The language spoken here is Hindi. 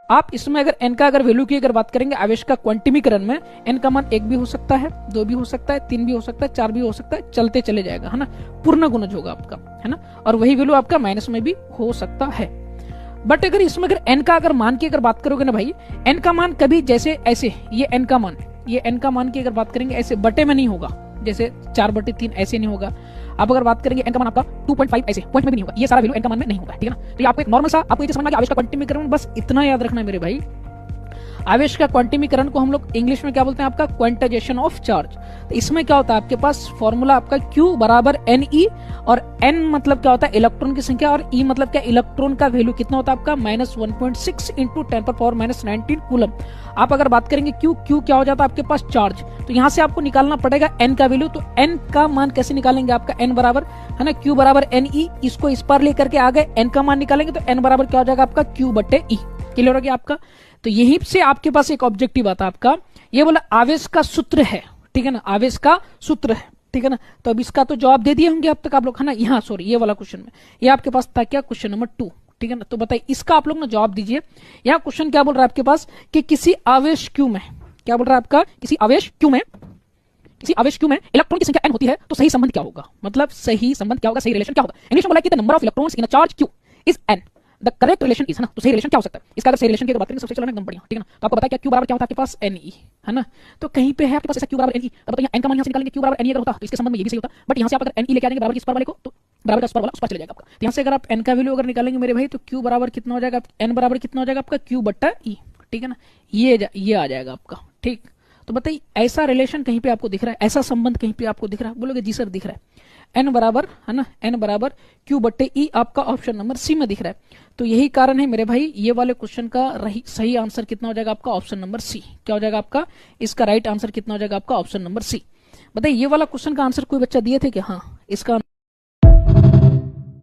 आप इसमें अगर n का अगर वैल्यू की अगर बात करेंगे आवेश का क्वांटिमीकरण में n का मान 1 भी हो सकता है, 2 भी हो सकता है, 3 भी हो सकता है, 4 भी हो सकता है, चलते चले जाएगा, है ना, पूर्ण गुणज होगा आपका, है ना, और वही वैल्यू आपका माइनस में भी हो सकता है। बट अगर इसमें अगर n का अगर मान की अगर बात करोगे ना भाई, n का मान कभी जैसे ऐसे ये n का मान की अगर बात करेंगे ऐसे बटे में नहीं होगा, जैसे 4/3 ऐसे नहीं होगा। आप अगर बात करेंगे n का मान आपका 2.5 ऐसे पॉइंट में भी नहीं होगा, ये सारा वैल्यू n का मान में नहीं होगा, ठीक है ना। तो ये आपको एक नॉर्मल सा आपको ये समझना कि आवेश का क्वांटिमीकरण, बस इतना याद रखना है मेरे भाई। आवेश का क्वांटिमीकरण को हम लोग इंग्लिश में क्या बोलते हैं, आपका क्वांटाइजेशन ऑफ चार्ज। तो इसमें क्या होता है आपके पास फॉर्मूला आपका Q बराबर NE, और N मतलब क्या होता है इलेक्ट्रॉन की संख्या, और E मतलब क्या इलेक्ट्रॉन का वैल्यू कितना होता है आपका -1.6 इंटू 10⁻⁻19 कूलम। आप अगर बात करेंगे Q क्या हो जाता है आपके पास चार्ज, तो यहाँ से आपको निकालना पड़ेगा N का वैल्यू। तो N का मान कैसे निकालेंगे, आपका N बराबर है ना Q बराबर NE, इसको इस पर लेकर के आ गए, N का मान निकालेंगे तो N बराबर क्या हो जाएगा आपका Q/E। क्लियर हो गया आपका। तो यहीं से आपके पास एक ऑब्जेक्टिव आता है आपका, ये बोला आवेश का सूत्र है, ठीक है ना, आवेश का सूत्र है, ठीक है ना। तो अब इसका तो जवाब दे दिए होंगे अब तक आप लोग, है ना। यहाँ सॉरी ये वाला क्वेश्चन में ये आपके पास था क्या, क्वेश्चन नंबर 2, ठीक है ना। तो बताइए इसका आप लोग ना जवाब दीजिए। यहाँ क्वेश्चन क्या बोल रहा है आपके पास कि किसी आवेश Q में, क्या बोल रहा है आपका, किसी आवेश Q में इलेक्ट्रॉन की संख्या n होती है तो सही संबंध क्या होगा, मतलब सही संबंध क्या होगा, सही रिलेशन क्या होगा। इंग्लिश में बोला कि the number of electrons in a charge Q is n, the correct relation is, है ना। तो सही रिलेशन क्या हो सकता है इसका, अगर सही रिलेशन की बात करेंगे सबसे चलाना एकदम बढ़िया, ठीक है ना। तो आपको पता है क्या Q बराबर क्या होता है आपके पास Ne, है ना। तो कहीं पे है आपके पास ऐसा Q बराबर Ne, अब बताइए n का मान यहाँ से निकालेंगे Q बराबर Ne अगर होता तो इसके संबंध में ये भी सही होता, बट यहाँ से आप अगर Ne लेके आएंगे बराबर इस पर वाले को, तो बराबर इस पर वाला उस पर चले जाएगा आपका। तो यहाँ से अगर आप n का वैल्यू अगर निकालेंगे मेरे भाई, तो Q बराबर कितना हो जाएगा, n बराबर कितना हो जाएगा आपका Q/E, ठीक है ना। ये आ जाएगा आपका, ठीक। तो बताइए ऐसा रिलेशन कहीं पे आपको दिख रहा है, ऐसा संबंध कहीं पे आपको दिख रहा है, बोलोगे जी सर दिख रहा है। n बराबर, है ना, n बराबर Q/E आपका ऑप्शन नंबर सी में दिख रहा है। तो यही कारण है मेरे भाई, ये वाले क्वेश्चन का सही आंसर कितना हो जाएगा आपका, ऑप्शन नंबर सी। क्या हो जाएगा आपका, इसका राइट आंसर कितना हो जाएगा आपका, ऑप्शन नंबर सी। बताइए ये वाला क्वेश्चन का आंसर कोई बच्चा दिए थे क्या, हाँ इसका